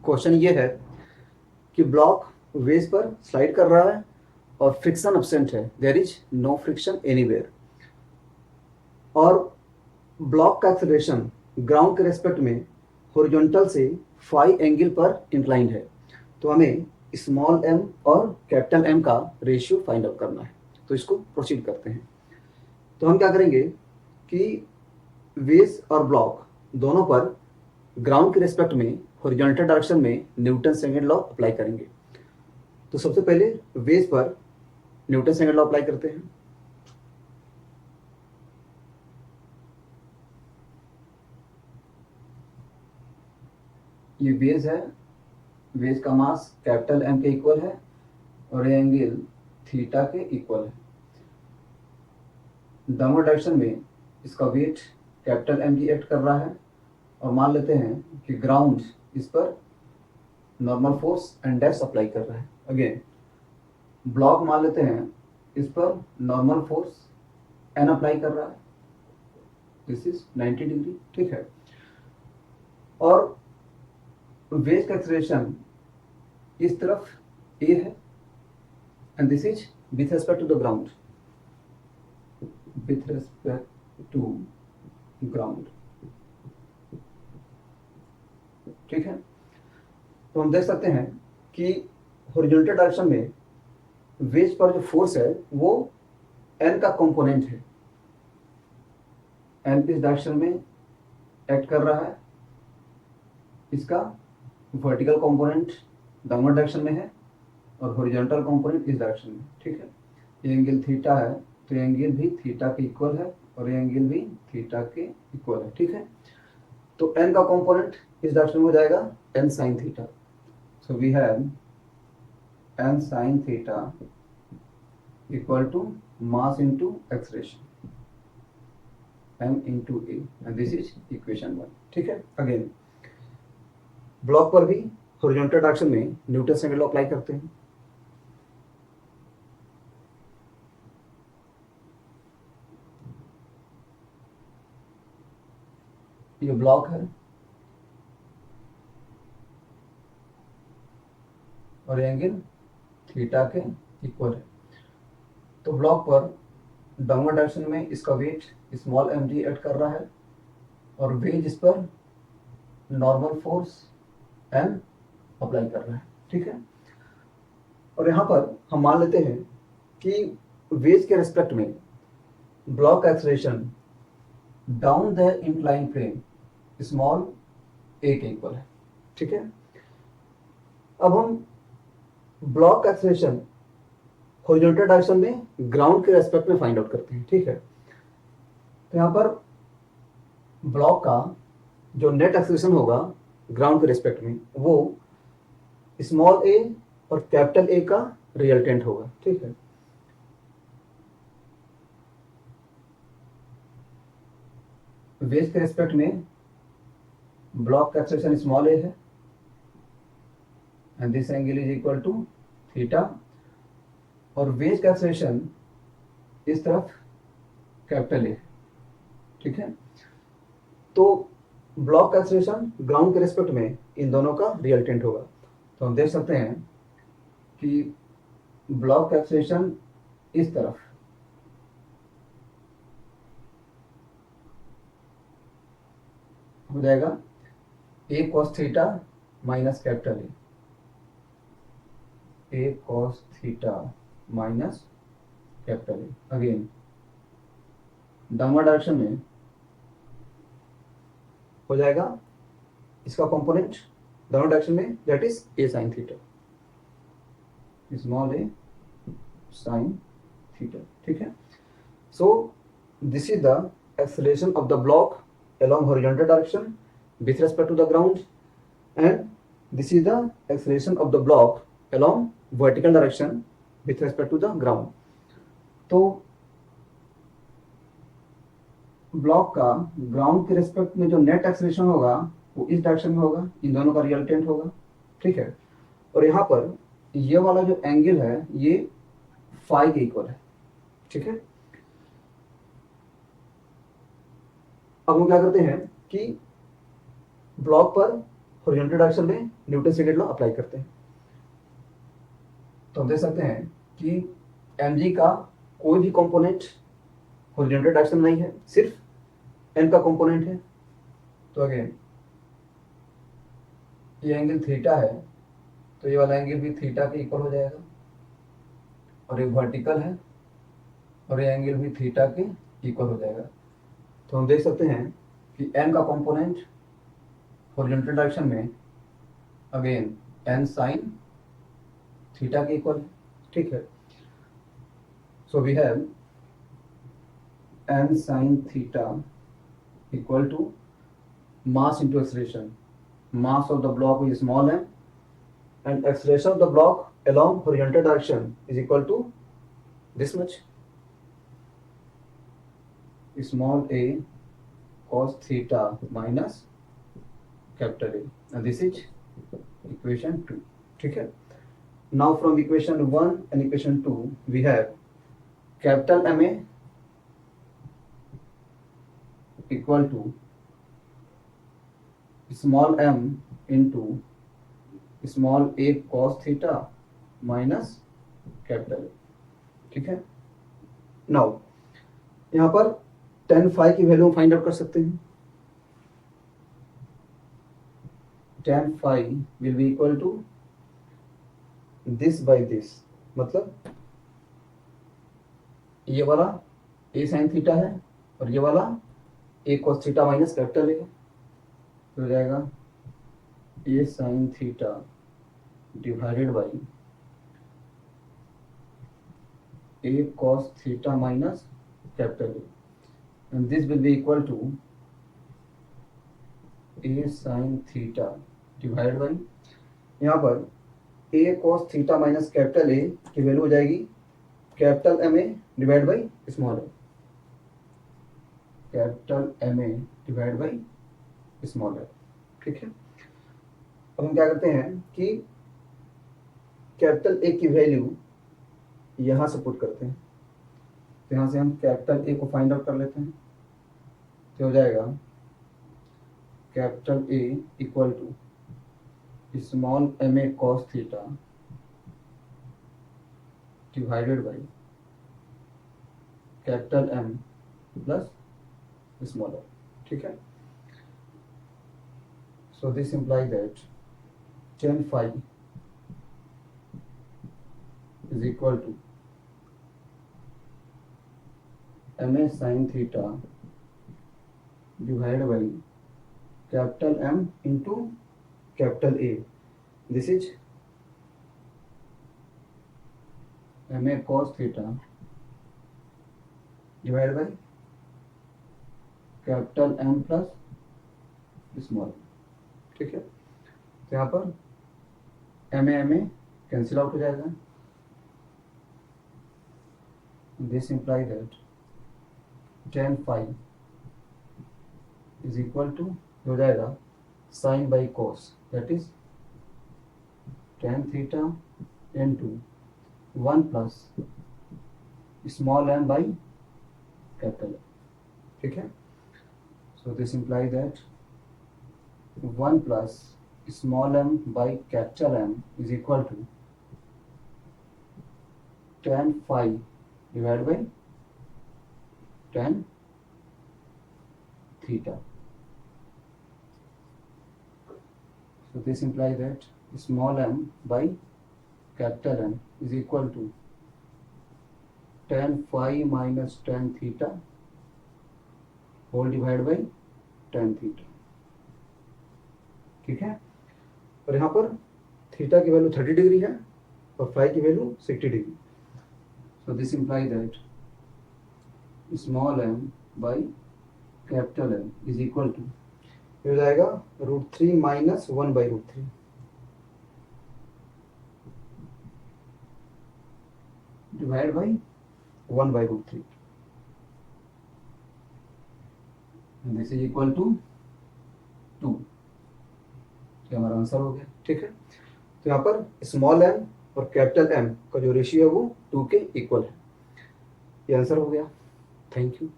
Question ये है कि ब्लॉक वेज पर स्लाइड कर रहा है और फ्रिक्शन एब्सेंट है, there is no friction anywhere, और ब्लॉक का एक्सेलरेशन ग्राउंड के रेस्पेक्ट में हॉरिजॉन्टल से फाई एंगल पर इंक्लाइंड है। तो हमें स्मॉल m और कैपिटल M का रेशियो फाइंड आउट करना है। तो इसको प्रोसीड करते हैं। तो हम क्या करेंगे कि वेज और ब्लॉक दोनों पर ग्राउंड के रेस्पेक्ट में हॉरिजॉन्टल डायरेक्शन में न्यूटन सेकंड लॉ अप्लाई करेंगे। तो सबसे पहले वेज पर न्यूटन सेकंड लॉ अप्लाई करते हैं। ये वेज है, वेज का मास कैपिटल M के इक्वल है और ये एंगल थीटा के इक्वल है। डाउनवर्ड डायरेक्शन में इसका वेट कैपिटल M जी एक्ट कर रहा है और मान लेते हैं कि ग्राउंड इस पर normal force and dash apply कर रहा है। अगेन ब्लॉक मान लेते हैं इस पर नॉर्मल फोर्स N अप्लाई कर रहा है, दिस इज 90 डिग्री, ठीक है। और वेज का एक्सेलरेशन इस तरफ A है and this is with respect to the ground, with respect to ground, ठीक है। तो हम देख सकते हैं कि हॉरिजॉन्टल डायरेक्शन में वेज पर जो फोर्स है वो N का कंपोनेंट है। N इस डायरेक्शन में एक्ट कर रहा है, इसका वर्टिकल कंपोनेंट डाउनवर्ड डायरेक्शन में है और हॉरिजॉन्टल कंपोनेंट इस डायरेक्शन में, ठीक है। ये एंगल थीटा है तो एंगल भी थीटा के इक्वल है और ये एंगल भी थीटा के इक्वल है, ठीक है। तो N का कंपोनेंट इस डायरेक्शन में हो जाएगा N sin theta. So we have N sin theta equal to mass into acceleration M into A and this is equation 1, ठीक है। अगेन ब्लॉक पर भी हॉरिजॉन्टल डायरेक्शन में न्यूटन सेकंड लॉ अप्लाई करते हैं। ये ब्लॉक है और एंगल थीटा के इक्वल है। तो ब्लॉक पर डाउनवर्ड डायरेक्शन में इसका वेट स्मॉल m जी एक्ट कर रहा है और वेज इस पर नॉर्मल फोर्स N अप्लाई कर रहा है, ठीक है। और यहाँ पर हम मान लेते हैं कि वेज के रेस्पेक्ट में ब्लॉक का acceleration down the incline plane small a के इक्वल है, ठीक है। अब हम ब्लॉक का एक्सेलरेशन हॉरिजॉन्टल डायरेक्शन में ग्राउंड के रेस्पेक्ट में फाइंड आउट करते हैं, ठीक है। तो यहाँ पर ब्लॉक का जो नेट एक्सेलरेशन होगा ग्राउंड के रेस्पेक्ट में वो स्मॉल a और कैपिटल A का रिजल्टेंट होगा, ठीक है। वेज के रेस्पेक्ट में ब्लॉक का एक्सेलरेशन स्मॉल a है and this angle is equal to theta और वेज का एक्सेलरेशन इस तरफ कैपिटल A है, ठीक है। तो ब्लॉक का एक्सेलरेशन ग्राउंड के रेस्पेक्ट में इन दोनों का रिजल्टेंट होगा। तो हम देख सकते हैं कि ब्लॉक का एक्सेलरेशन इस तरफ हो जाएगा a cos theta minus capital A cos theta minus capital A। Again downward direction में हो जाएगा इसका कंपोनेंट डाउनवर्ड डायरेक्शन में that is a sin theta, small a sin theta, ठीक है। So this is the acceleration of the block along horizontal direction with respect to the ground and this is the acceleration of the block along vertical direction with respect to the ground। तो block का ground के respect में जो net acceleration होगा वो इस direction में होगा, इन दोनों का रिजल्टेंट होगा, ठीक है। और यहाँ पर ये वाला जो एंगल है ये फाई के इक्वल है, ठीक है। अब हम क्या करते हैं कि ब्लॉक पर हॉरिजॉन्टल डायरेक्शन में न्यूटन सेकेंड लॉ अप्लाई करते हैं। तो हम देख सकते हैं कि mg का कोई भी कंपोनेंट हॉरिजॉन्टल डायरेक्शन में नहीं है, सिर्फ n का कंपोनेंट है। तो अगेन ये एंगल थीटा है, तो ये वाला एंगल भी थीटा के इक्वल हो जाएगा, और ये वर्टिकल है और ये एंगल भी थीटा के इक्वल हो जाएगा। तो हम देख सकते हैं कि n का कंपोनेंट हॉरिजॉन्टल डायरेक्शन में अगेन n साइन थीटा के इक्वल है, ठीक है। So we have n sine theta equal to mass into acceleration. Mass of the block is small m and acceleration of the block along horizontal direction is equal to this much, small a cos theta minus capital A, and this is equation 2, ठीक है। Now from equation 1 and equation 2 we have capital MA equal to small m into small a cos theta minus capital A, ठीक है। Now यहाँ पर tan phi की value find out कर सकते हैं। tan phi will be equal to this by this, मतलब ये वाला a sin थीटा है और ये वाला a cos theta minus capital A है, तो हो जाएगा a sin theta divided by a cos theta minus capital A, and this will be equal to a sin theta divided by, यहाँ पर a cos theta minus capital A की value हो जाएगी capital MA divide by small a, capital MA divide by small a, ठीक है। अब हम क्या करते हैं कि कैपिटल A की वैल्यू यहाँ से पुट करते हैं, तो यहाँ से हम कैपिटल A को फाइंड आउट कर लेते हैं। तो हो जाएगा capital A equal to small MA cos theta divided by capital M plus small m, ठीक है। So this implies that tan phi is equal to MA sin theta divided by capital M into capital A. This is MA cos theta divided by capital M plus small, ठीक है। तो यहाँ पर MA cancel out हो जाएगा, this imply that tan phi is equal to हो जाएगा sine by cos, that is tan theta into 1 plus small m by capital M, ठीक है। So this imply that 1 plus small m by capital M is equal to tan phi divided by tan theta. So this implies that small m by capital M is equal to tan phi minus tan theta whole divided by tan theta, ठीक है। और यहाँ पर theta की value 30 degree है और phi की value 60 degree. So this imply that small m by capital M is equal to हो जाएगा √3 minus 1 by √3, divide by 1 by √3, this is equal to 2। ये हमारा आंसर हो गया, ठीक है। तो यहाँ पर स्मॉल m और कैपिटल M का जो रेशियो है वो 2 के इक्वल है। ये आंसर हो गया। Thank you.